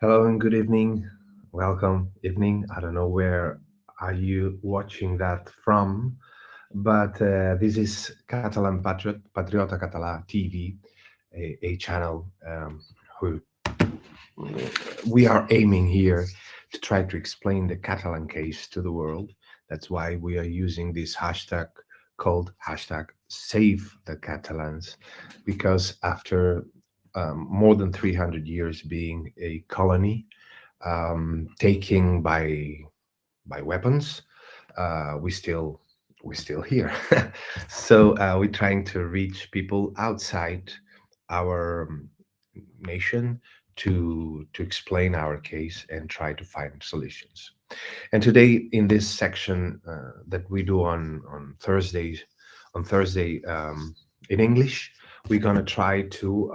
Hello and good evening. Welcome, evening. I don't know where are you watching that from, but this is Patriota Català TV, a channel who we are aiming here to try to explain the Catalan case to the world. That's why we are using this hashtag called hashtag Save the Catalans, because after more than 300 years being a colony, taking by weapons, we're still here. So we're trying to reach people outside our nation to explain our case and try to find solutions. And today, in this section that we do on Thursday in English, we're gonna try to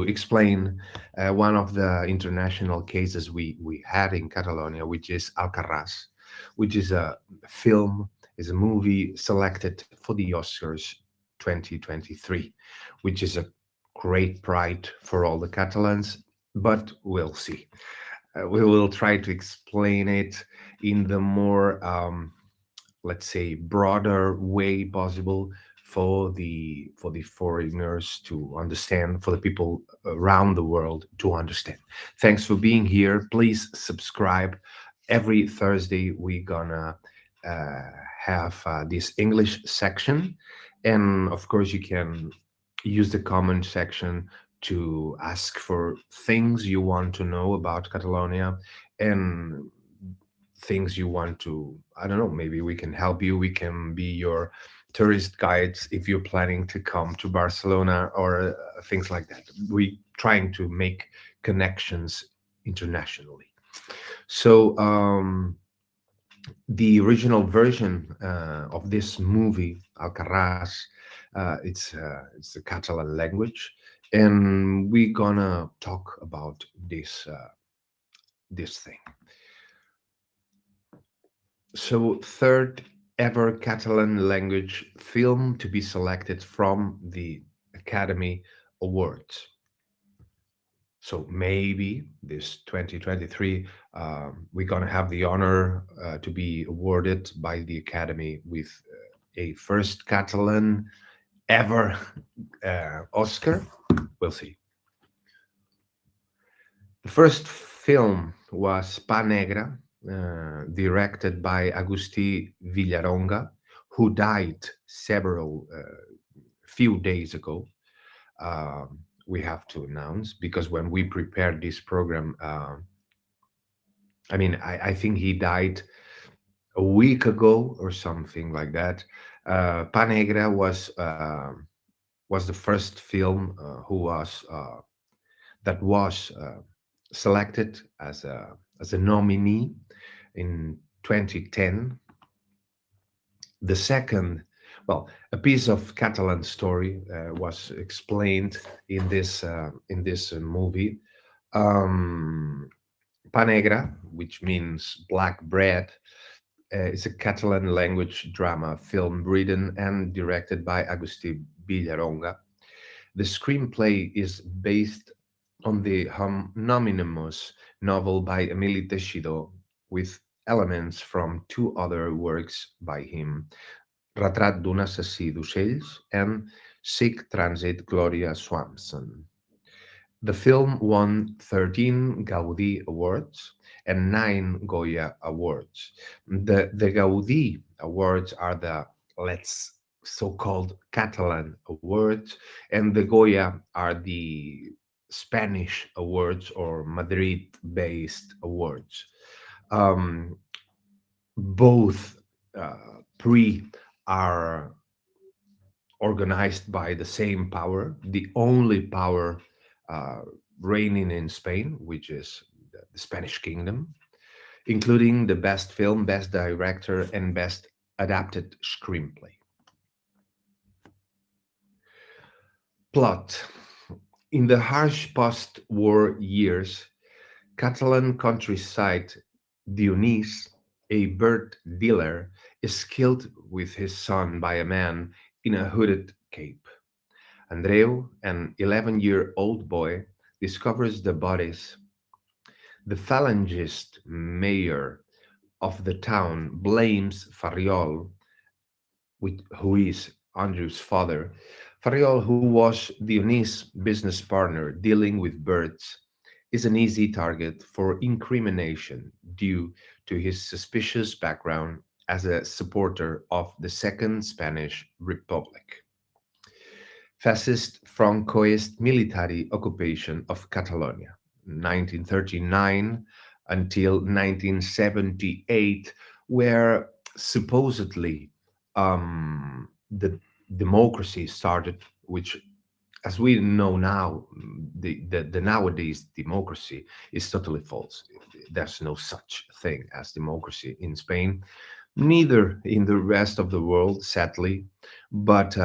explain one of the international cases we had in Catalonia, which is ALCARRàS, which is a film, is a movie selected for the Oscars 2023, which is a great pride for all the Catalans, but we'll see. We will try to explain it in the more, let's say, broader way possible for the foreigners to understand, for the people around the world to understand. Thanks for being here. Please subscribe. Every Thursday we're gonna uh, have this English section, and of course you can use the comment section to ask for things you want to know about Catalonia and things you want to, I don't know, maybe we can help you. We can be your tourist guides if you're planning to come to Barcelona or things like that. We trying to make connections internationally. So the original version of this movie, Alcarràs, it's the Catalan language, and we're gonna talk about this thing. So, third ever Catalan language film to be selected from the Academy Awards. So maybe this 2023, we're gonna have the honor to be awarded by the Academy with a first Catalan ever Oscar. We'll see. The first film was Pa Negra, directed by Agustí Villaronga, who died several few days ago. We have to announce because when we prepared this program, I think he died a week ago or something like that. Pa Negra was the first film who was that was selected as a nominee in 2010. The second, well, a piece of Catalan story was explained in this movie. Um, Pa Negra, which means black bread, is a Catalan language drama film written and directed by Agustí Villaronga. The screenplay is based on the homonymous novel by Emili Teixidor, with elements from two other works by him, Retrat d'un assassí d'ocells and Sic Transit Gloria Swanson. The film won 13 Gaudí Awards and 9 Goya Awards. The Gaudí Awards are the, let's so-called Catalan awards, and the Goya are the Spanish awards or Madrid-based awards. Um, both pre are organized by the same power, the only power uh, reigning in Spain, which is the Spanish Kingdom, including the best film, best director, and best adapted screenplay. Plot. In the harsh post-war years, Catalan countryside Dionís, a bird dealer, is killed with his son by a man in a hooded cape. Andreu, an 11-year-old boy, discovers the bodies. The phalangist mayor of the town blames Farriol, who is Andrew's father. Farriol, who was Dionys' business partner dealing with birds, is an easy target for incrimination due to his suspicious background as a supporter of the Second Spanish Republic, fascist Francoist military occupation of Catalonia, 1939 until 1978, where supposedly the democracy started, which, as we know now, the nowadays democracy is totally false. There's no such thing as democracy in Spain, neither in the rest of the world, sadly. But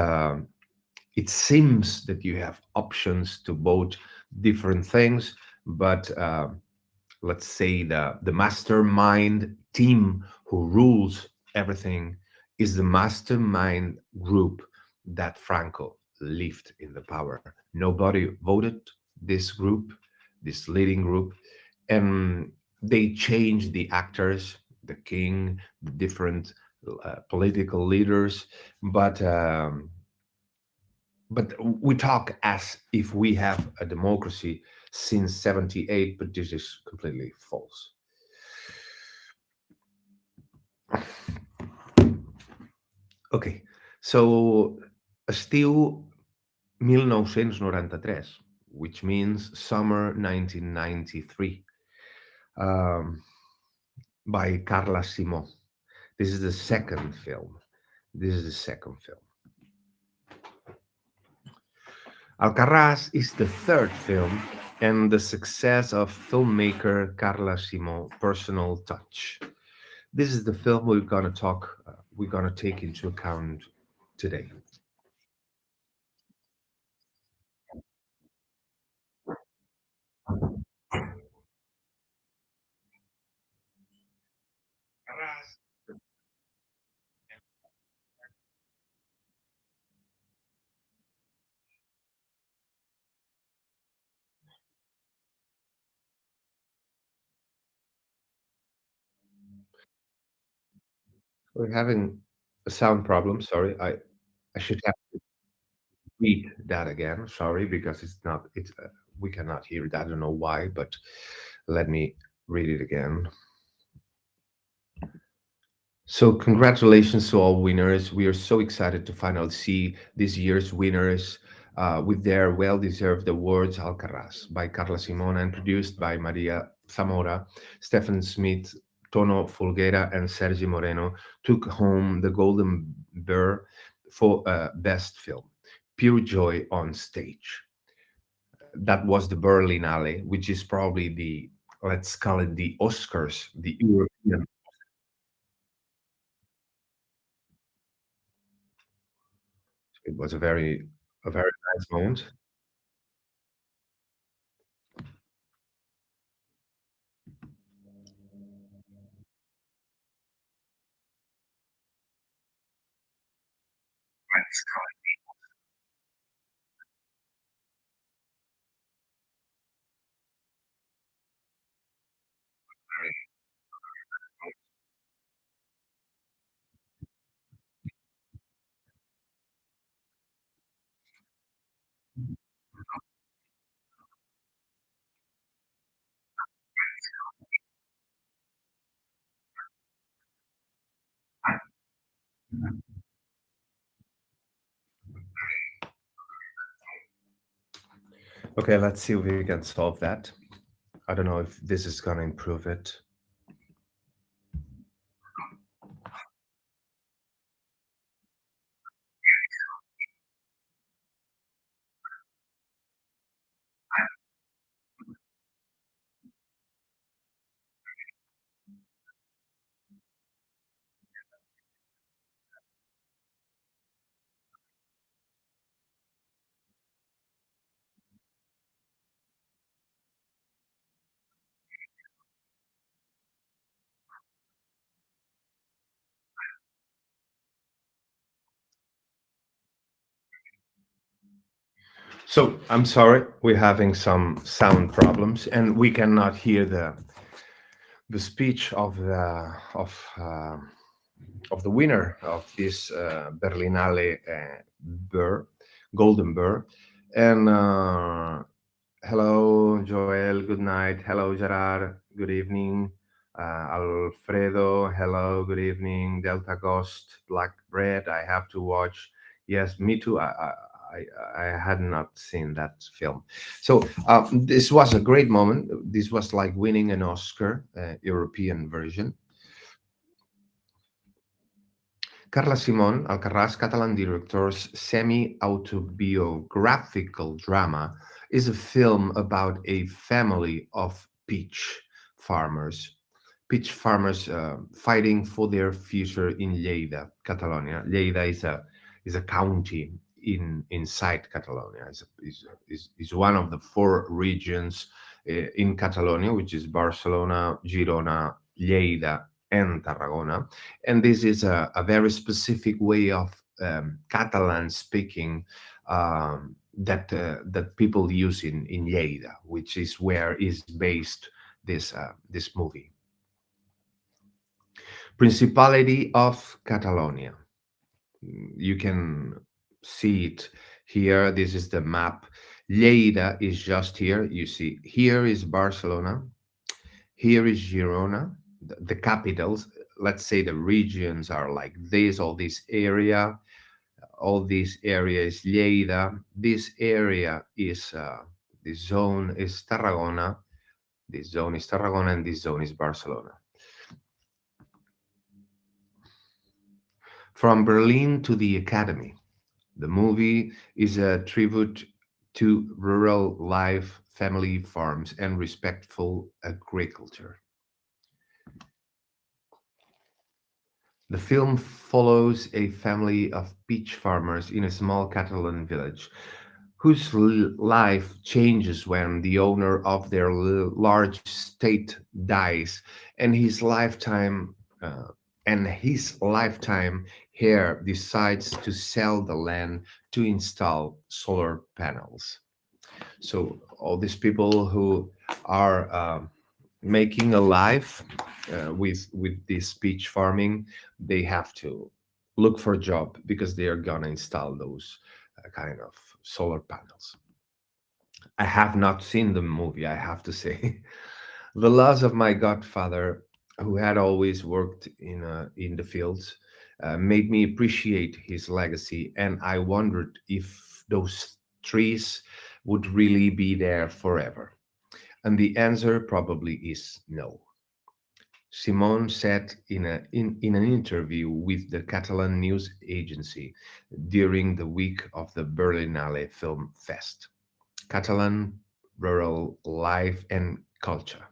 it seems that you have options to vote different things, but let's say the mastermind team who rules everything is the mastermind group that Franco left in the power. Nobody voted this group, this leading group, and they changed the actors, the king, the different political leaders, but but we talk as if we have a democracy since 78, but this is completely false. Okay, so estiu 1993, which means summer 1993, um, by Carla Simon. This is the second film. This is the second film. Alcaraz is the third film and the success of filmmaker Carla Simon personal touch. This is the film we're gonna take into account today. We're having a sound problem. Sorry, I should have to read that again. Sorry, because it's not. It's we cannot hear it. I don't know why, but let me read it again. So, congratulations to all winners. We are so excited to finally see this year's winners with their well deserved awards. Alcaraz by Carla Simona and produced by Maria Zamora, Stephen Smith, Tono Folguera, and Sergi Moreno took home the Golden Bear for Best Film. Pure joy on stage. That was the Berlinale, which is probably the, let's call it the Oscars, the European. It was a very nice moment. Okay, let's see if we can solve that. I don't know if this is gonna improve it. So I'm sorry, we're having some sound problems, and we cannot hear the speech of the winner of this Berlinale Burr, Golden Burr. And hello, Joel. Good night. Hello, Gerard. Good evening. Alfredo. Hello. Good evening. Delta Ghost. Black Bread. I have to watch. Yes, me too. I had not seen that film. So this was a great moment. This was like winning an Oscar, European version. Carla Simon, Alcarràs Catalan director's semi-autobiographical drama, is a film about a family of farmers, peach farmers fighting for their future in Lleida, Catalonia. Lleida is a county inside Catalonia. Is one of the four regions in Catalonia, which is Barcelona, Girona, Lleida, and Tarragona. And this is a very specific way of Catalan speaking that people use in Lleida, which is where is based this movie. Principality of Catalonia. You can see it here. This is the map. Lleida is just here. You see, here is Barcelona. Here is Girona, the capitals. Let's say the regions are like this, all this area is Lleida. This area is, this zone is Tarragona. This zone is Tarragona, and this zone is Barcelona. From Berlin to the Academy. The movie is a tribute to rural life, family farms, and respectful agriculture. The film follows a family of peach farmers in a small Catalan village whose life changes when the owner of their large estate dies, and uh, his lifetime heir decides to sell the land to install solar panels. So all these people who are making a life with this peach farming, they have to look for a job because they are gonna install those kind of solar panels. I have not seen the movie, I have to say. The loss of my godfather, who had always worked in the fields, made me appreciate his legacy, and I wondered if those trees would really be there forever. And the answer probably is no. Simon said in an interview with the Catalan news agency during the week of the Berlinale Film Fest. Catalan rural life and culture.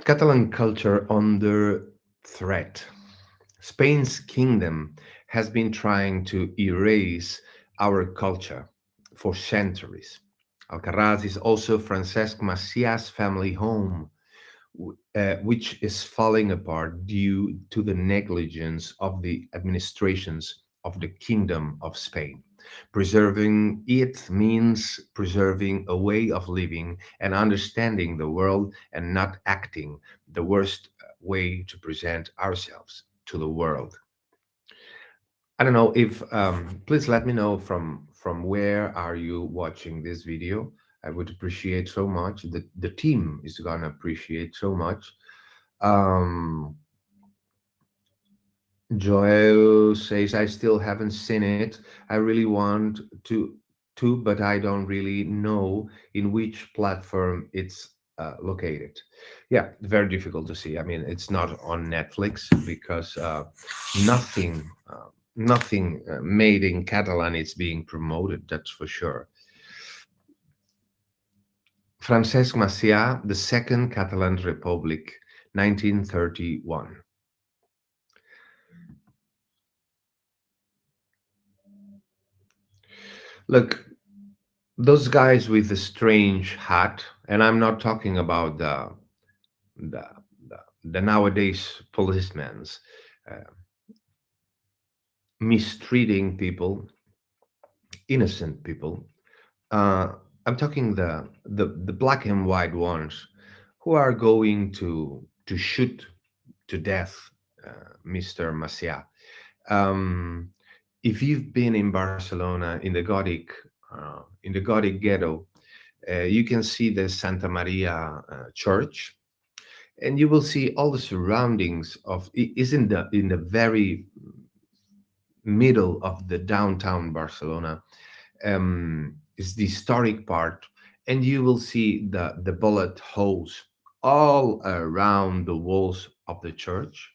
Catalan culture under threat. Spain's kingdom has been trying to erase our culture for centuries. Alcaraz is also Francesc Macià's family home, which is falling apart due to the negligence of the administrations of the Kingdom of Spain. Preserving it means preserving a way of living and understanding the world and not acting the worst way to present ourselves to the world. I don't know if please let me know from where are you watching this video. I would appreciate so much. The team is gonna appreciate so much. Um, Joel says I still haven't seen it. I really want to, but I don't really know in which platform it's located. Yeah, very difficult to see. I mean, it's not on Netflix because nothing made in Catalan is being promoted. That's for sure. Francesc Macià, the Second Catalan Republic, 1931. Look, those guys with the strange hat, and I'm not talking about the the nowadays policemen uh, mistreating people, innocent people. Uh, I'm talking the black and white ones who are going to shoot to death Mr. Macià. Um, if you've been in Barcelona in the Gothic ghetto, you can see the Santa Maria church, and you will see all the surroundings of it is in the very middle of the downtown Barcelona. Is the historic part, and you will see the bullet holes all around the walls of the church.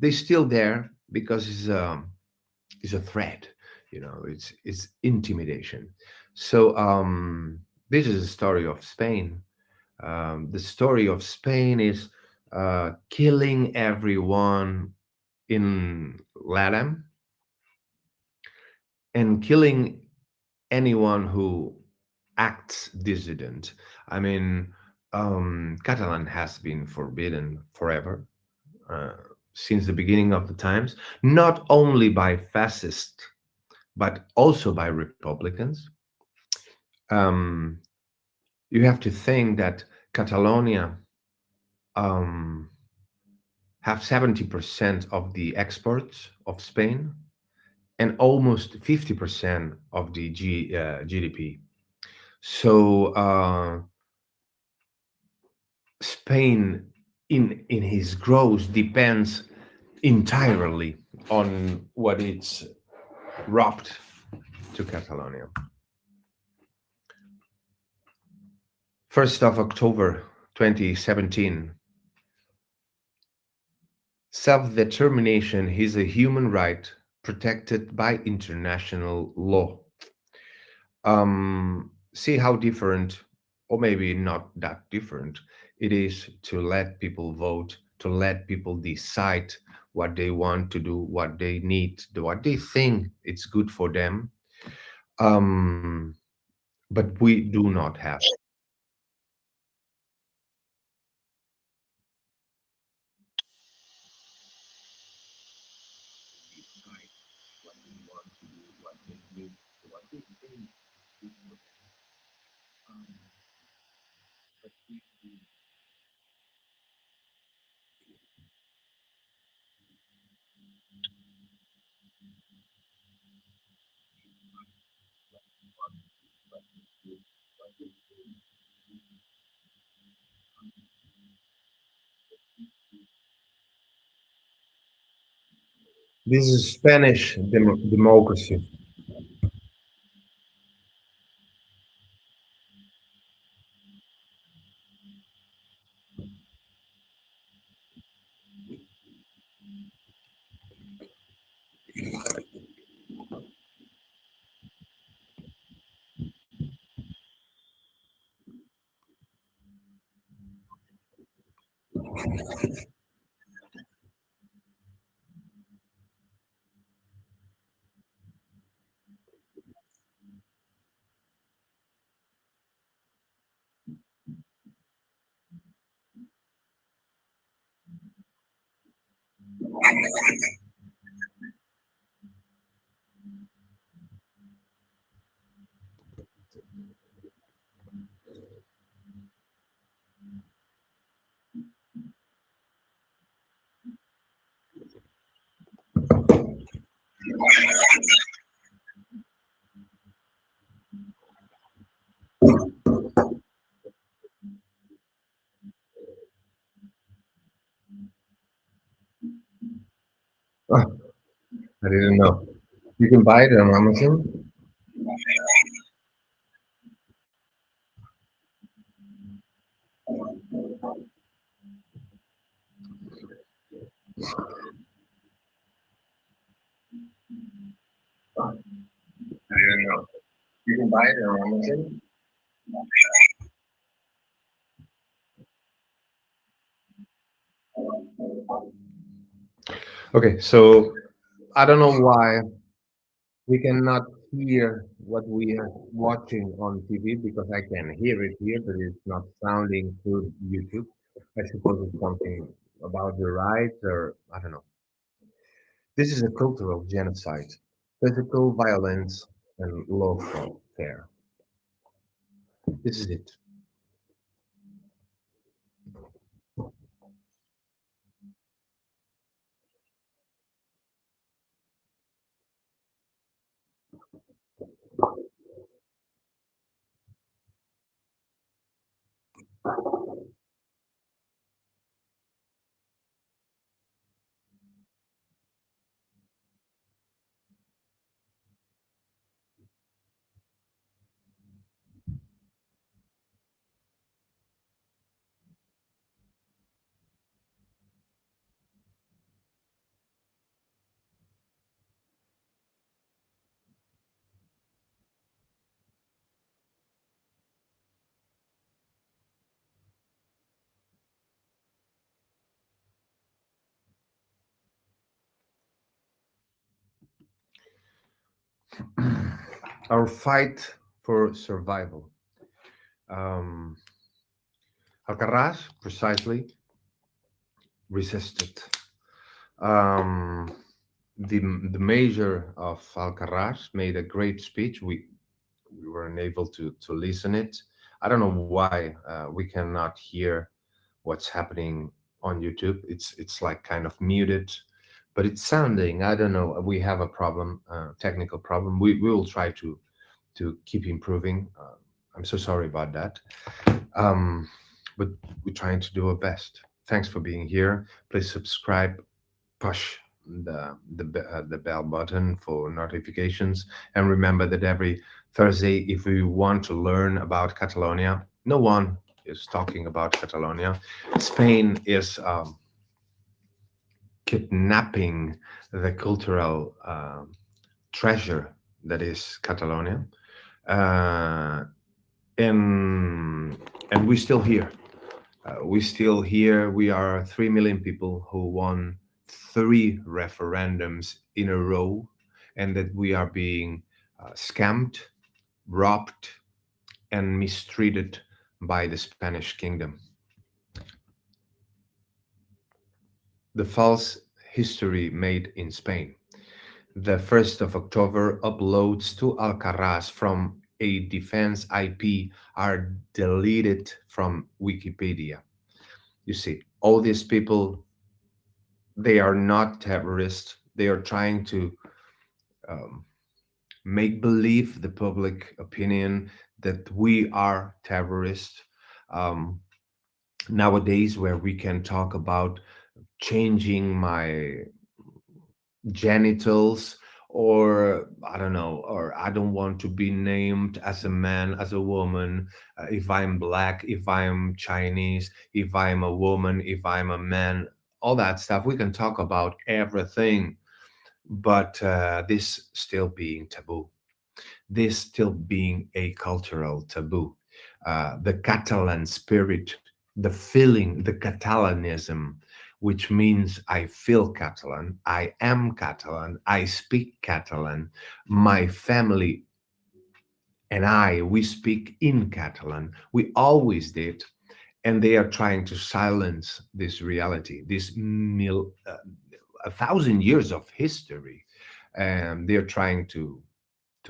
They're still there because it's a threat. You know, it's intimidation. So this is the story of Spain. The story of Spain is killing everyone in Latin and killing anyone who acts dissident. I mean, Catalan has been forbidden forever uh, since the beginning of the times, not only by fascists but also by Republicans. Um, you have to think that Catalonia um, have 70% of the exports of Spain and almost 50% of the GDP. So Spain, in his growth, depends entirely on what it's robbed to Catalonia. 1st of October 2017, self-determination is a human right protected by international law. See how different, or maybe not that different, it is to let people vote, to let people decide what they want to do, what they need, what they think it's good for them. Um, but we do not have. This is Spanish democracy. Ah, I didn't know. You can buy it on Amazon. I didn't know. You can buy it on Amazon. Okay, so I don't know why we cannot hear what we are watching on TV because I can hear it here, but it's not sounding through YouTube. I suppose it's something. about the right, or I don't know. This is a cultural genocide, physical violence and lawful fair. This is it. Our fight for survival. Um, Alcaraz precisely resisted. Um, the mayor of Alcaraz made a great speech. We were unable to listen it. I don't know why we cannot hear what's happening on YouTube. It's like kind of muted, but it's sounding. I don't know. We have a problem, technical problem. We will try to keep improving. I'm so sorry about that. Um, but we're trying to do our best. Thanks for being here. Please subscribe, push the bell button for notifications, and remember that every Thursday, if we want to learn about Catalonia, no one is talking about Catalonia. Spain is kidnapping the cultural treasure that is Catalonia, uh, and we're still here. We still here. We are 3 million people who won three referendums in a row, and that we are being scammed, robbed, and mistreated by the Spanish kingdom. The false history made in Spain. The 1st of October uploads to Alcaraz from a defense IP are deleted from Wikipedia. You see, all these people, they are not terrorists. They are trying to um, make believe the public opinion that we are terrorists. Um, Nowadays, where we can talk about changing my genitals, or I don't know, or I don't want to be named as a man, as a woman, if I'm black, if I'm Chinese, if I'm a woman, if I'm a man, all that stuff. We can talk about everything, but this still being taboo, this still being a cultural taboo. The Catalan spirit, the feeling, the Catalanism, which means I feel Catalan, I am Catalan, I speak Catalan, my family and I, we speak in Catalan. We always did. And they are trying to silence this reality, this 1,000 years of history. And they're trying to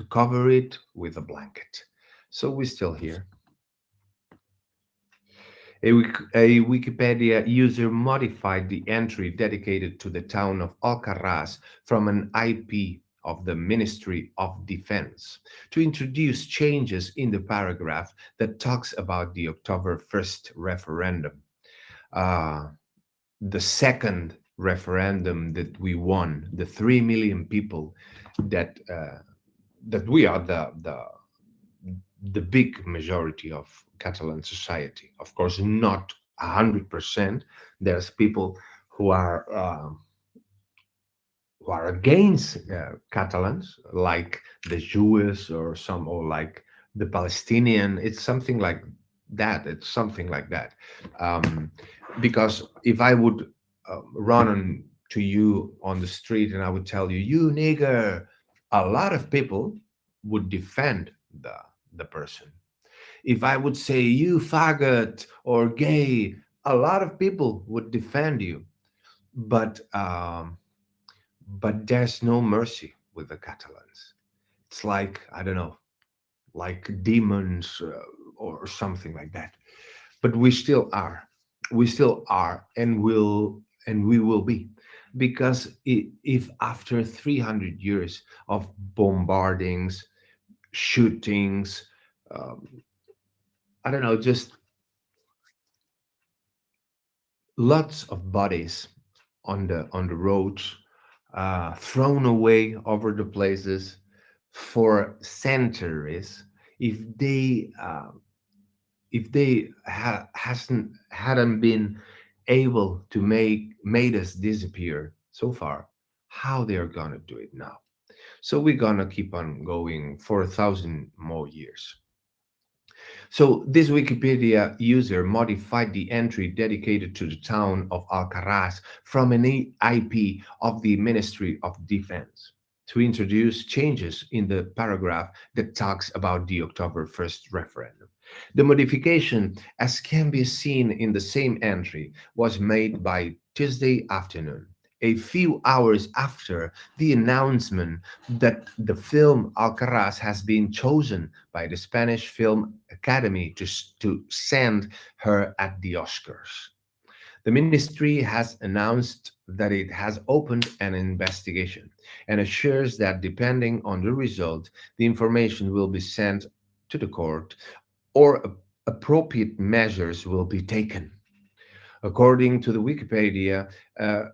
cover it with a blanket. So we're still here. A Wikipedia user modified the entry dedicated to the town of Alcaraz from an IP of the Ministry of Defense to introduce changes in the paragraph that talks about the October 1st referendum. Uh, the second referendum that we won, the 3 million people that that we are the big majority of Catalan society. Of course, not 100%. There's people who are against Catalans, like the Jews or some, or like the Palestinian. It's something like that. It's something like that. Um, because if I would run to you on the street and I would tell you, "You nigger," a lot of people would defend the person. If I would say, "You faggot," or "gay," A lot of people would defend you, but there's no mercy with the Catalans. It's like, I don't know, like demons, or something like that. But we still are, and we will be, because if after 300 years of bombardings, shootings, um, I don't know, just lots of bodies on the roads, thrown away over the places for centuries, if they hadn't been able to made us disappear so far, how they're gonna do it now? So we're gonna keep on going for 1,000 more years. So this Wikipedia user modified the entry dedicated to the town of Alcaraz from an IP of the Ministry of Defense to introduce changes in the paragraph that talks about the October 1st referendum. The modification, as can be seen in the same entry, was made by Tuesday afternoon, a few hours after the announcement that the film Alcaraz has been chosen by the Spanish Film Academy to send her at the Oscars. The ministry has announced that it has opened an investigation and assures that depending on the result, the information will be sent to the court, or appropriate measures will be taken. According to the Wikipedia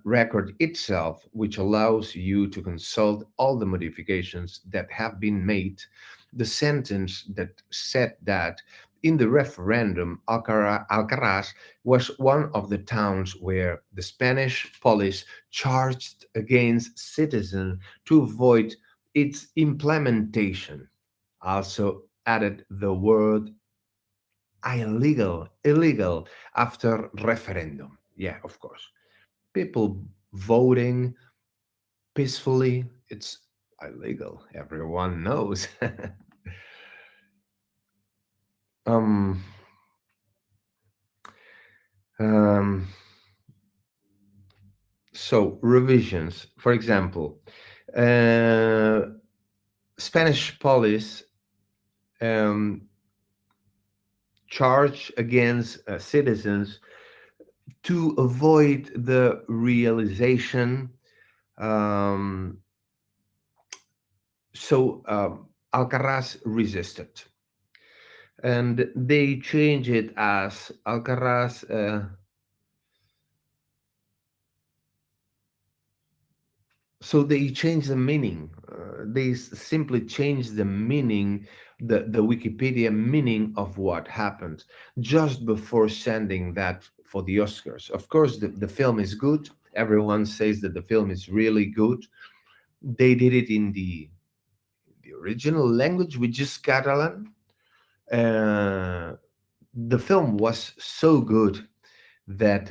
record itself, which allows you to consult all the modifications that have been made, the sentence that said that in the referendum, Alcaraz was one of the towns where the Spanish police charged against citizens to avoid its implementation. Also added the word illegal after referendum. Yeah, of course. People voting peacefully, it's illegal. Everyone knows. um, um, so, revisions. For example, uh, Spanish police um, charge against citizens to avoid the realization. Um, Alcaraz resisted, and they change it as Alcaraz. So they change the meaning. They simply change the meaning, the Wikipedia meaning of what happened just before sending that for the Oscars. Of course, the film is good. Everyone says that the film is really good. They did it in the original language, which is Catalan. Uh, the film was so good that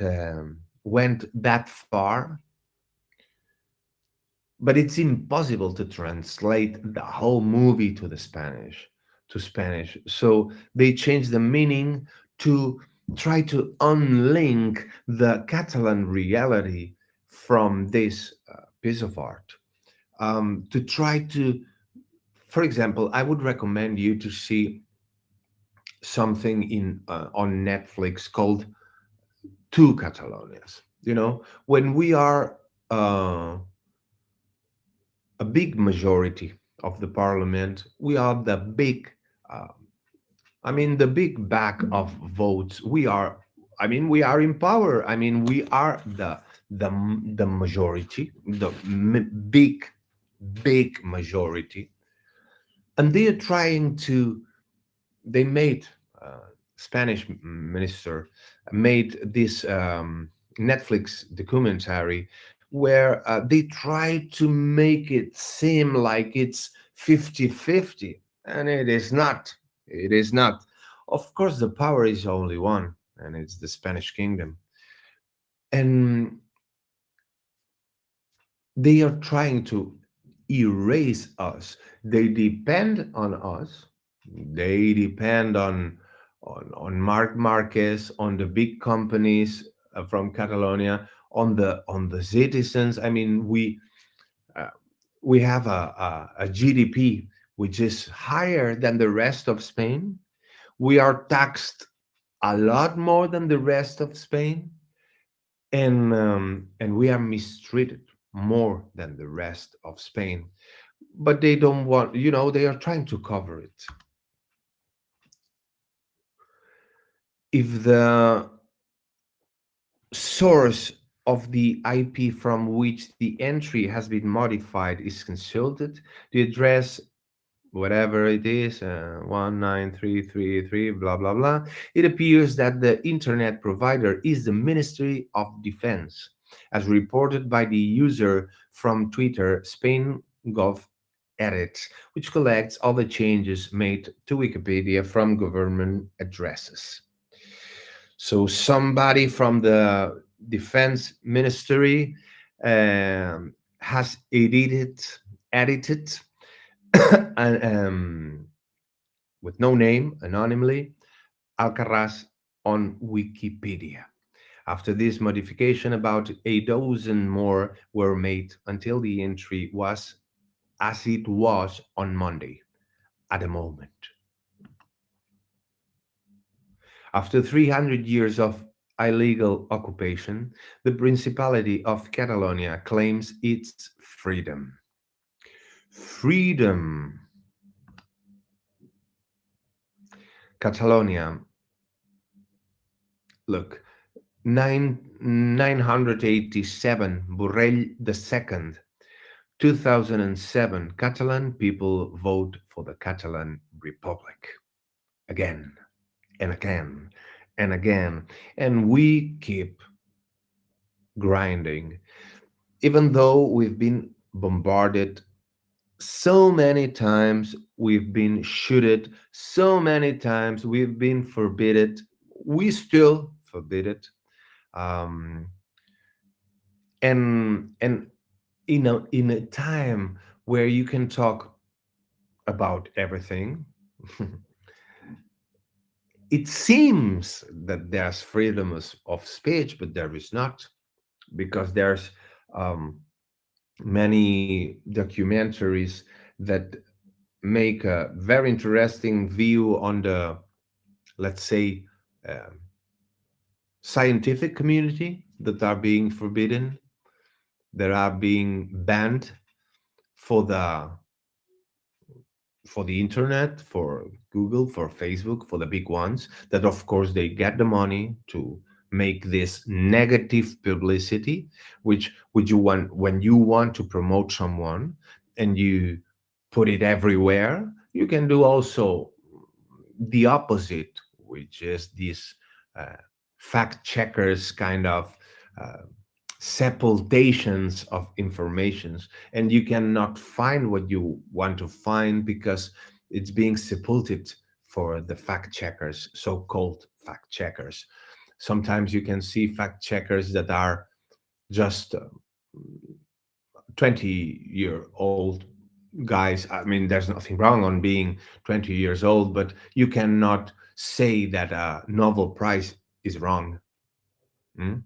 went that far, but it's impossible to translate the whole movie to Spanish. So they changed the meaning to try to unlink the Catalan reality from this piece of art. To try to, for example, I would recommend you to see something in on Netflix called Two Catalonias. You know, when we are a big majority of the parliament, we are the big, uh, the big bag of votes. We are in power. We are the majority, the big majority, and they are trying to. They made Spanish minister made this Netflix documentary where they try to make it seem like it's 50-50, and it is not. It is not. Of course, the power is only one, and it's the Spanish kingdom. And they are trying to erase us. They depend on us. They depend on Marc Marquez, on the big companies from Catalonia, on the citizens. I mean, uh, we have a GDP which is higher than the rest of Spain. We are taxed a lot more than the rest of Spain, and we are mistreated more than the rest of Spain. But they don't want, they are trying to cover it. If the source of the IP from which the entry has been modified is consulted, the address, whatever it is, 19333, blah, blah, blah, it appears that the internet provider is the Ministry of Defense, as reported by the user from Twitter, Spain Gov Edit, which collects all the changes made to Wikipedia from government addresses. So somebody from the defense ministry has edited, and, with no name, anonymously, ALCARRÄS on Wikipedia. After this modification, about a dozen more were made until the entry was as it was on Monday, at the moment. After 300 years of illegal occupation, the Principality of Catalonia claims its freedom. Freedom. Catalonia. Look, 987, Borrell II, 2007, Catalan people vote for the Catalan Republic. Again and again and again. And we keep grinding. Even though we've been bombarded so many times, we've been shooted so many times, we've been forbidden, we still forbid it. Um, and in a time where you can talk about everything, it seems that there's freedom of speech, but there is not, because there's um, many documentaries that make a very interesting view on the, let's say, uh, scientific community that are being forbidden, that are being banned for the internet, for Google, for Facebook, for the big ones, that of course they get the money to make this negative publicity, which would you want when you want to promote someone and you put it everywhere. You can do also the opposite, which is this uh, fact checkers kind of uh, sepultations of informations, and you cannot find what you want to find because it's being sepulted for the fact checkers, so-called fact checkers. Sometimes you can see fact checkers that are just 20-year-old guys. I mean, there's nothing wrong on being 20 years old, but you cannot say that a Nobel Prize is wrong. Mm?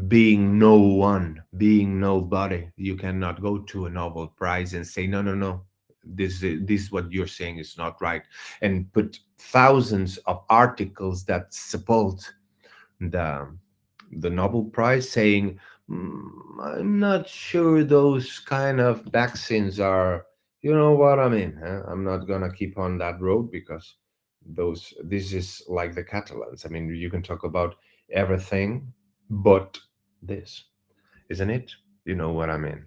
Being no one, being nobody, you cannot go to a Nobel Prize and say, no, no, no, this what you're saying is not right, and put thousands of articles that support the Nobel Prize, saying, I'm not sure those kind of vaccines are, you know what I mean? Huh? I'm not gonna keep on that road because this is like the Catalans. I mean, you can talk about everything, but this, isn't it? You know what I mean?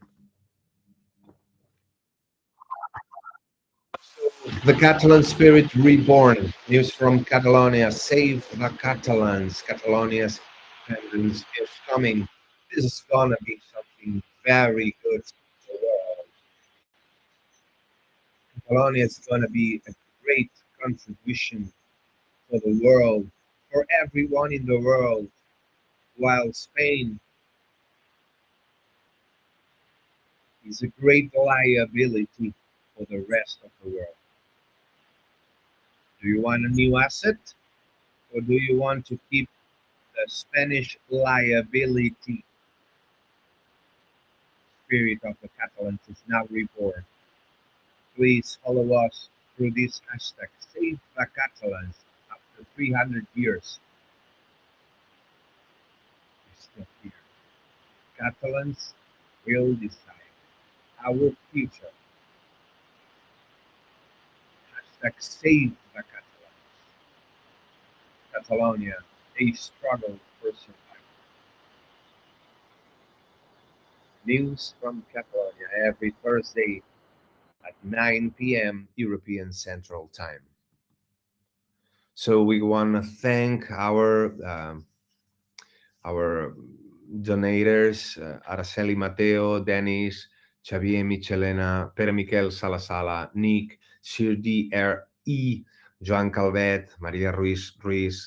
The Catalan spirit reborn. News from Catalonia. Save the Catalans. Catalonia's independence is coming. This is gonna be something very good for the world. Catalonia is gonna be a great contribution for the world, for everyone in the world, while Spain is a great liability for the rest of the world. Do you want a new asset, or do you want to keep the Spanish liability? Spirit of the Catalans is now reborn. Please follow us through this hashtag. Save the Catalans. After 300 years, we're still here. Catalans will decide our future. Hashtag save the Catalans. Catalonia, a struggle for survival. News from Catalonia every Thursday at 9 p.m. European Central Time. So we want to thank our donators, Araceli Mateo, Dennis, Xavier Michelena, Pere Miquel Salasala, Nick, Sir D.R.E., Joan Calvet, Maria Ruiz,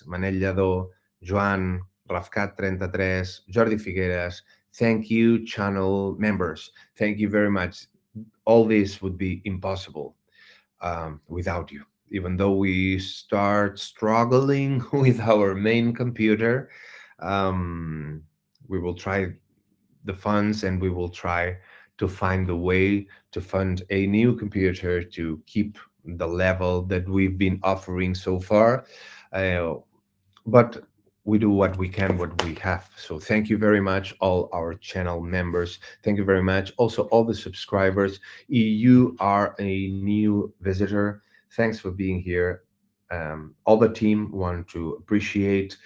Manel Lladó, Joan, Rafcat 33, Jordi Figueres. Thank you, channel members. Thank you very much. All this would be impossible without you. Even though we start struggling with our main computer, we will try the funds, and we will try to find the way to fund a new computer to keep the level that we've been offering so far. But we do what we can, what we have. So thank you very much, all our channel members. Thank you very much. Also, all the subscribers. If you are a new visitor, thanks for being here. All the team want to appreciate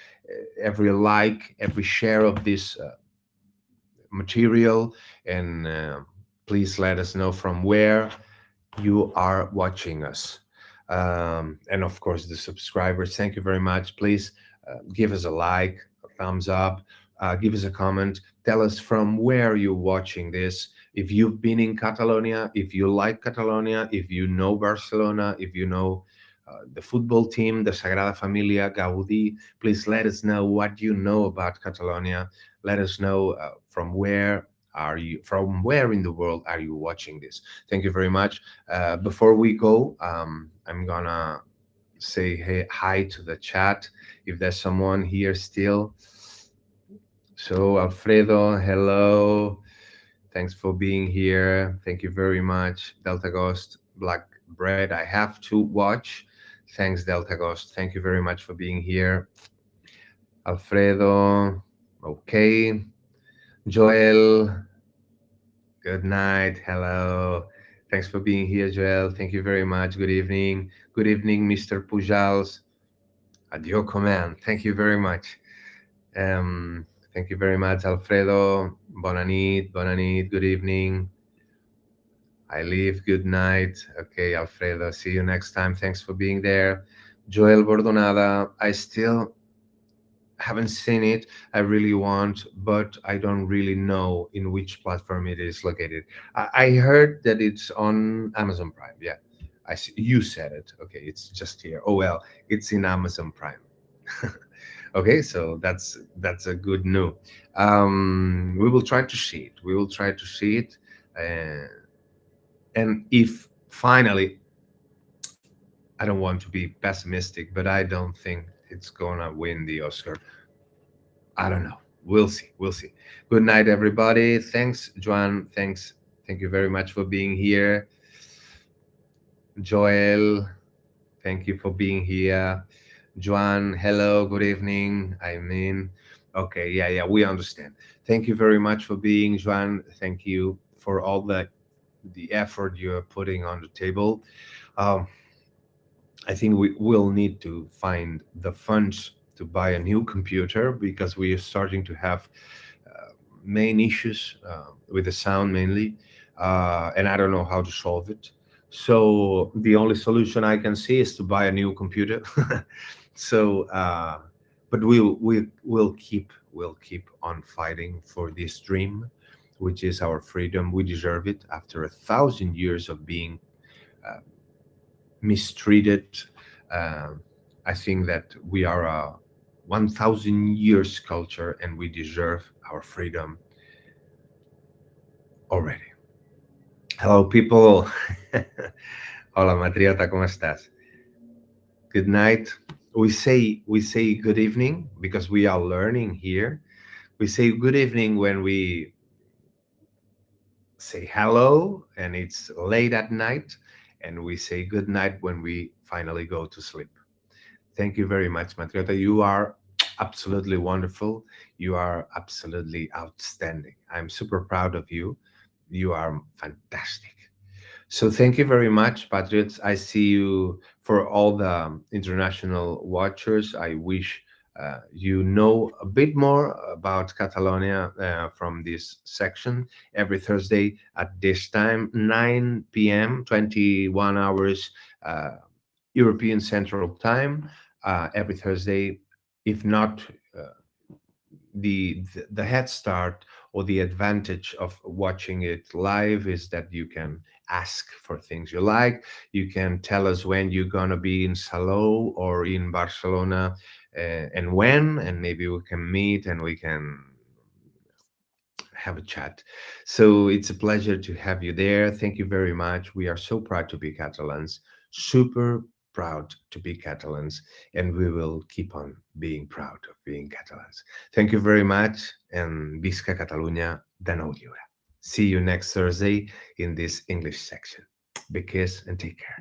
every like, every share of this material, and please let us know from where you are watching us. And of course, the subscribers, thank you very much. Please give us a like, a thumbs up, give us a comment. Tell us from where you're watching this. If you've been in Catalonia, if you like Catalonia, if you know Barcelona, if you know the football team, the Sagrada Familia, Gaudí, please let us know what you know about Catalonia. Let us know from where in the world are you watching this. Thank you very much. Before we go, I'm gonna say hey, hi to the chat if there's someone here still. So Alfredo, hello, thanks for being here. Thank you very much. Delta Ghost, Black Bread, I have to watch. Thanks, Delta Ghost. Thank you very much for being here. Alfredo, okay. Joel, good night. Hello. Thanks for being here, Joel. Thank you very much. Good evening. Good evening, Mr. Pujals. At your command. Thank you very much. Thank you very much, Alfredo. Bona nit, bona nit. Good evening. I leave. Good night. Okay, Alfredo. See you next time. Thanks for being there. Joel Bordonada. I still haven't seen it. I really want, but I don't really know in which platform it is located. I heard that it's on Amazon Prime. Yeah, I see. You said it. Okay, it's just here. Oh well, it's in Amazon Prime. Okay, so that's a good news. We will try to see it. We will try to see it, and if finally, I don't want to be pessimistic, but I don't think it's gonna win the Oscar. I don't know. We'll see. We'll see. Good night, everybody. Thanks, Joan. Thank you very much for being here. Joel, thank you for being here. Joan, hello. Good evening. Okay, yeah, we understand. Thank you very much for being, Joan. Thank you for all the effort you're putting on the table. I think we will need to find the funds to buy a new computer, because we are starting to have main issues with the sound mainly, and I don't know how to solve it. So the only solution I can see is to buy a new computer. So, but we'll keep on fighting for this dream, which is our freedom. We deserve it after 1,000 years of being mistreated. I think that we are a 1,000 years culture, and we deserve our freedom already. Hello, people. Hola, Patriota, ¿cómo estás? good night. We say good evening because we are learning here. We say good evening when we say hello and it's late at night, and we say good night when we finally go to sleep. Thank you very much, Matriota. You are absolutely wonderful. You are absolutely outstanding. I'm super proud of you. You are fantastic. So thank you very much, Patriots. I see you. For all the international watchers, I wish you know a bit more about Catalonia from this section every Thursday at this time, 9 p.m., 21 hours European Central Time, every Thursday. If not, uh, the head start or the advantage of watching it live is that you can ask for things you like. You can tell us when you're gonna be in Salou or in Barcelona, and when, and maybe we can meet and we can have a chat. So it's a pleasure to have you there. Thank you very much. We are so proud to be Catalans, super proud to be Catalans, and we will keep on being proud of being Catalans. Thank you very much, and Visca Catalunya, de nou lliure. See you next Thursday in this English section. Big kiss and take care.